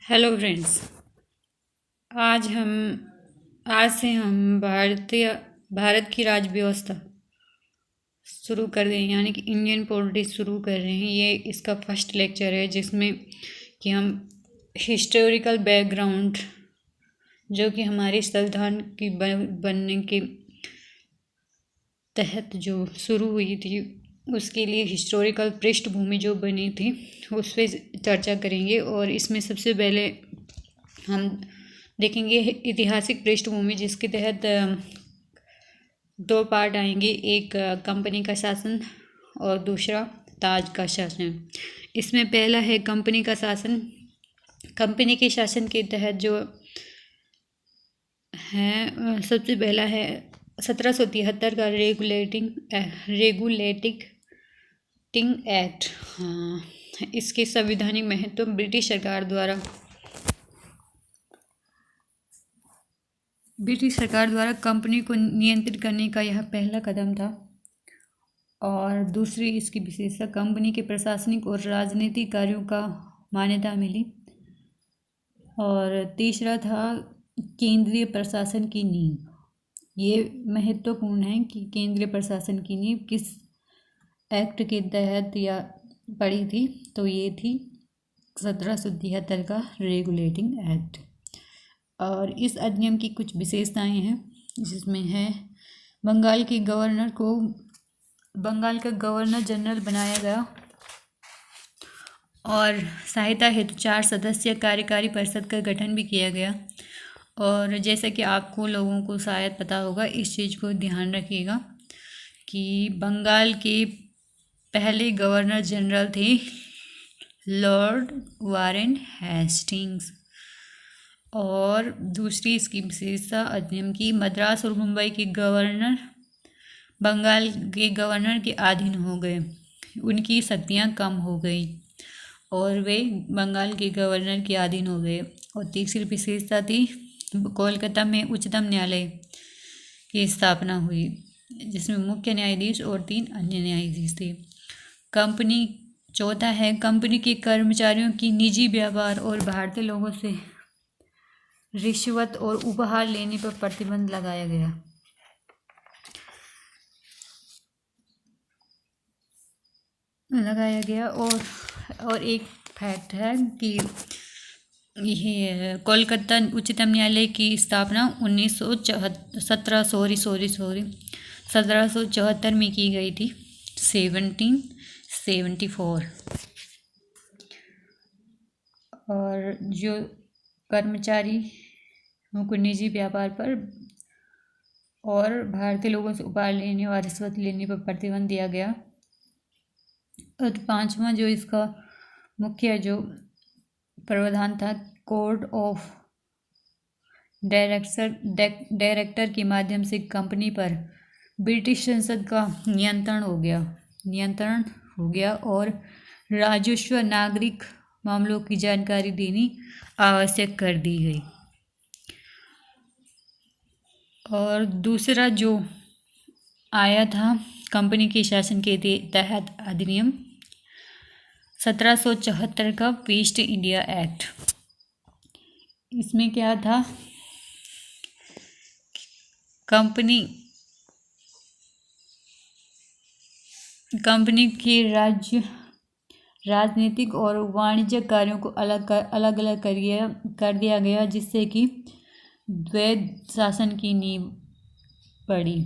Hello friends. आज से हम भारत की राज्य व्यवस्था शुरू कर रहे हैं, यानी कि इंडियन पॉलिटिक्स शुरू कर रहे हैं। ये इसका फर्स्ट लेक्चर है जिसमें कि हम हिस्टोरिकल बैकग्राउंड, जो कि हमारे संविधान की बनने के तहत जो शुरू हुई थी, उसके लिए हिस्टोरिकल पृष्ठभूमि जो बनी थी उस पर चर्चा करेंगे। और इसमें सबसे पहले हम देखेंगे ऐतिहासिक पृष्ठभूमि, जिसके तहत दो पार्ट आएंगे, एक कंपनी का शासन और दूसरा ताज का शासन। इसमें पहला है कंपनी का शासन। कंपनी के शासन के तहत जो है, सबसे पहला है 1773 का रेगुलेटिंग एक्ट। हाँ, इसके संवैधानिक महत्व ब्रिटिश सरकार द्वारा कंपनी को नियंत्रित करने का यह पहला कदम था। और दूसरी इसकी विशेषता, कंपनी के प्रशासनिक और राजनीतिक कार्यों का मान्यता मिली। और तीसरा था केंद्रीय प्रशासन की नींव। ये महत्वपूर्ण है कि केंद्रीय प्रशासन की नींव किस एक्ट के तहत या पड़ी थी, तो ये थी 1773 का रेगुलेटिंग एक्ट। और इस अधिनियम की कुछ विशेषताएं हैं, जिसमें है बंगाल का गवर्नर जनरल बनाया गया और सहायता हेतु 4 सदस्यीय कार्यकारी परिषद का गठन भी किया गया। और जैसा कि आपको लोगों को शायद पता होगा, इस चीज़ को ध्यान रखिएगा कि बंगाल के पहले गवर्नर जनरल थे लॉर्ड वारेन हेस्टिंग्स। और दूसरी इसकी विशेषता अधिनियम की, मद्रास और मुंबई के गवर्नर बंगाल के गवर्नर के अधीन हो गए, उनकी शक्तियाँ कम हो गई और वे बंगाल के गवर्नर के अधीन हो गए। और तीसरी विशेषता थी, कोलकाता में उच्चतम न्यायालय की स्थापना हुई, जिसमें मुख्य न्यायाधीश और 3 अन्य न्यायाधीश थे। चौथा है कंपनी के कर्मचारियों की निजी व्यापार और भारतीय लोगों से रिश्वत और उपहार लेने पर प्रतिबंध लगाया गया। और एक फैक्ट है कि यह कोलकाता उच्चतम न्यायालय की स्थापना 1774 में की गई थी, 1774। और जो कर्मचारी को निजी व्यापार पर और भारतीय लोगों से उपहार लेने और रिश्वत लेने पर प्रतिबंध दिया गया। और 5वां जो इसका मुख्य जो प्रावधान था, कोड ऑफ डायरेक्टर के माध्यम से कंपनी पर ब्रिटिश संसद का नियंत्रण हो गया और राजस्व नागरिक मामलों की जानकारी देनी आवश्यक कर दी गई। और दूसरा जो आया था कंपनी के शासन के तहत अधिनियम, 1774 का वेस्ट इंडिया एक्ट। इसमें क्या था, कंपनी के राजनीतिक और वाणिज्यिक कार्यों को अलग अलग कर दिया गया, जिससे कि द्वैध शासन की नींव पड़ी।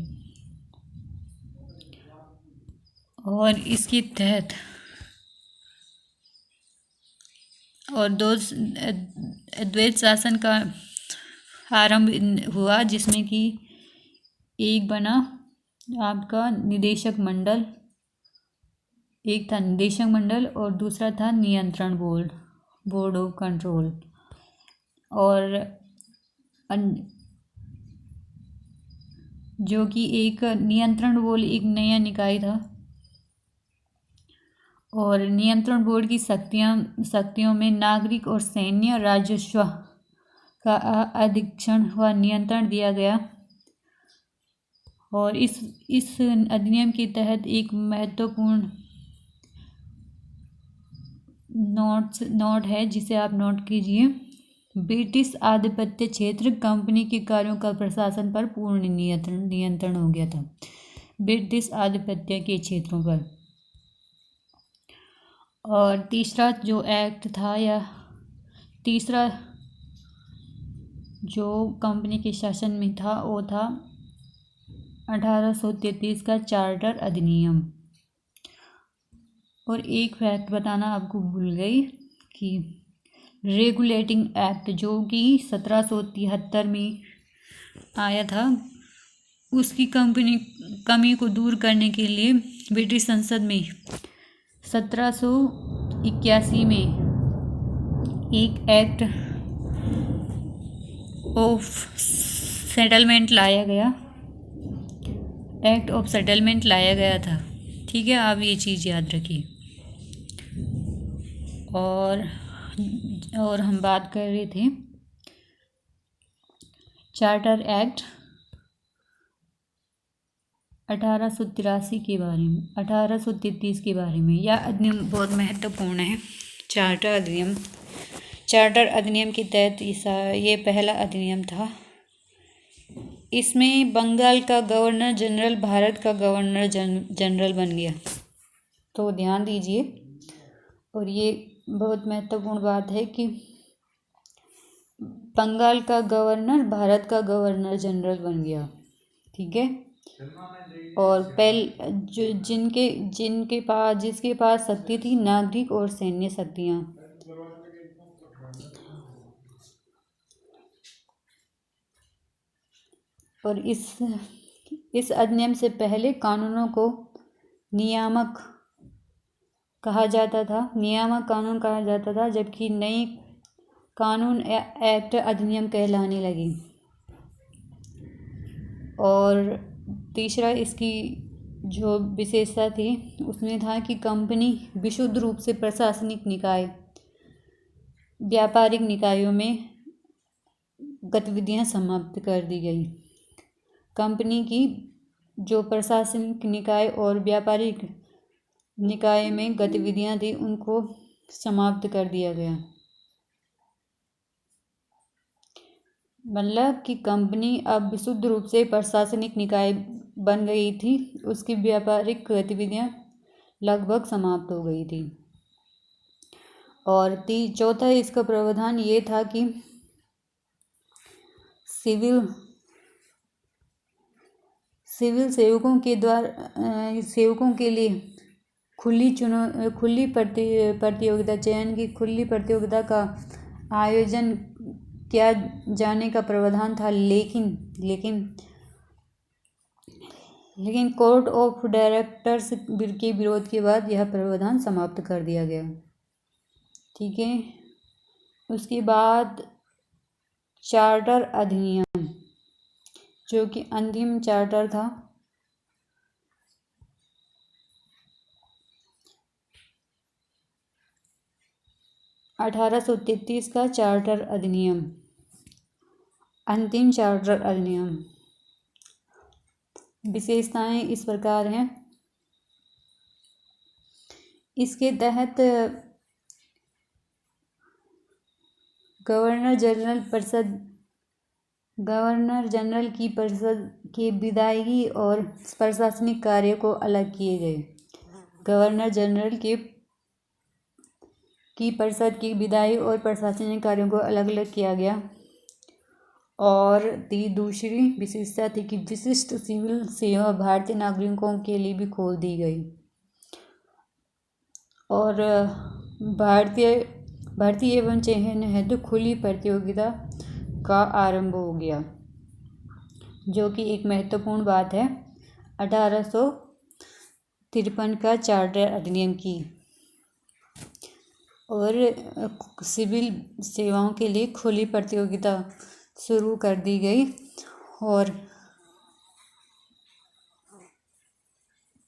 और इसके तहत और दो द्वैध शासन का आरंभ हुआ, जिसमें कि एक बना आपका निदेशक मंडल, एक था निदेशक मंडल और दूसरा था नियंत्रण बोर्ड ऑफ कंट्रोल। और जो कि एक नियंत्रण बोर्ड एक नया निकाय था। और नियंत्रण बोर्ड की शक्तियों में नागरिक और सैन्य राजस्व का अधीक्षण व नियंत्रण दिया गया। और इस अधिनियम के तहत एक महत्वपूर्ण नोट है, जिसे आप नोट कीजिए ब्रिटिश आधिपत्य क्षेत्र कंपनी के कार्यों का प्रशासन पर पूर्ण नियंत्रण हो गया था। ब्रिटिश आधिपत्य के क्षेत्रों पर। और तीसरा जो एक्ट था, या तीसरा जो कंपनी के शासन में था, वो था 1833 का चार्टर अधिनियम। और एक फैक्ट बताना आपको भूल गई कि रेगुलेटिंग एक्ट जो कि 1773 में आया था, उसकी कमी को दूर करने के लिए ब्रिटिश संसद में 1781 में एक एक्ट ऑफ सेटलमेंट लाया गया। एक्ट ऑफ सेटलमेंट लाया गया था। ठीक है, आप ये चीज़ याद रखिए। और हम बात कर रहे थे चार्टर एक्ट 1883 के बारे में, 1833 के बारे में। यह अधिनियम बहुत महत्वपूर्ण है। चार्टर अधिनियम के तहत ये पहला अधिनियम था। इसमें बंगाल का गवर्नर जनरल भारत का गवर्नर जनरल बन गया। तो ध्यान दीजिए, और ये बहुत महत्वपूर्ण बात है कि बंगाल का गवर्नर भारत का गवर्नर जनरल बन गया। ठीक है। और जिसके पास शक्ति थी, नागरिक और सैन्य शक्तियाँ। और इस अधिनियम से पहले कानूनों को नियामक कानून कहा जाता था, जबकि नई कानून एक्ट अधिनियम कहलाने लगी। और तीसरा इसकी जो विशेषता थी उसमें था कि कंपनी विशुद्ध रूप से प्रशासनिक निकाय, व्यापारिक निकायों में गतिविधियां समाप्त कर दी गई। कंपनी की जो प्रशासनिक निकाय और व्यापारिक निकाय में गतिविधियां थी उनको समाप्त कर दिया गया। मतलब कि कंपनी अब विशुद्ध रूप से प्रशासनिक निकाय बन गई थी, उसकी व्यापारिक गतिविधियां लगभग समाप्त हो गई थी। और चौथा इसका प्रावधान ये था कि सिविल सेवकों के लिए खुली प्रतियोगिता, चयन की खुली प्रतियोगिता का आयोजन किया जाने का प्रावधान था। लेकिन कोर्ट ऑफ डायरेक्टर्स के विरोध के बाद यह प्रावधान समाप्त कर दिया गया। ठीक है। उसके बाद चार्टर अधिनियम, जो कि अंतिम चार्टर था, 1833 का चार्टर अधिनियम, अंतिम चार्टर अधिनियम। विशेषताएं इस प्रकार हैं। इसके तहत गवर्नर जनरल की परिषद के विधायी और प्रशासनिक कार्य को अलग किए गए। गवर्नर जनरल की परिषद की विधायी और प्रशासनिक कार्यों को अलग अलग किया गया। और दूसरी विशेषता थी कि विशिष्ट सिविल सेवा भारतीय नागरिकों के लिए भी खोल दी गई। और भारतीय एवं चयन हेतु खुली प्रतियोगिता का आरंभ हो गया, जो कि एक महत्वपूर्ण बात है 1853 का चार्टर अधिनियम की। और सिविल सेवाओं के लिए खुली प्रतियोगिता शुरू कर दी गई।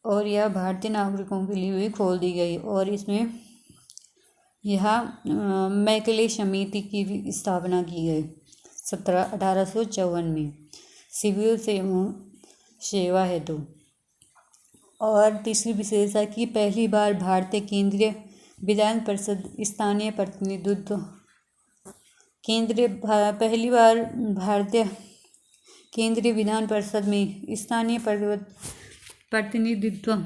और यह भारतीय नागरिकों के लिए भी खोल दी गई। और इसमें यह मैकले समिति की भी स्थापना की गई 1854 में सिविल सेवा हेतु। और तीसरी विशेषता की पहली बार भारतीय केंद्रीय विधान परिषद स्थानीय प्रतिनिधित्व पहली बार भारतीय केंद्रीय विधान परिषद में स्थानीय प्रतिनिधित्व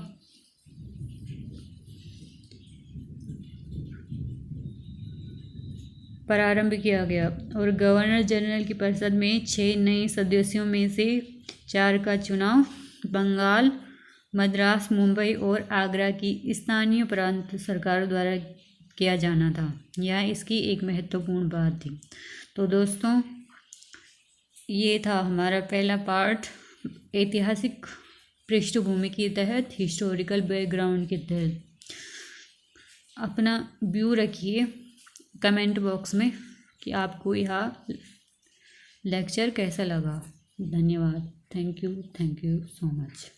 प्रारंभ किया गया और गवर्नर जनरल की परिषद में 6 नए सदस्यों में से 4 का चुनाव बंगाल, मद्रास, मुंबई और आगरा की स्थानीय प्रांत सरकारों द्वारा किया जाना था। यह इसकी एक महत्वपूर्ण बात थी। तो दोस्तों, ये था हमारा पहला पार्ट ऐतिहासिक पृष्ठभूमि के तहत, हिस्टोरिकल बैकग्राउंड के तहत। अपना व्यू रखिए कमेंट बॉक्स में कि आपको यह लेक्चर कैसा लगा। धन्यवाद। Thank you so much.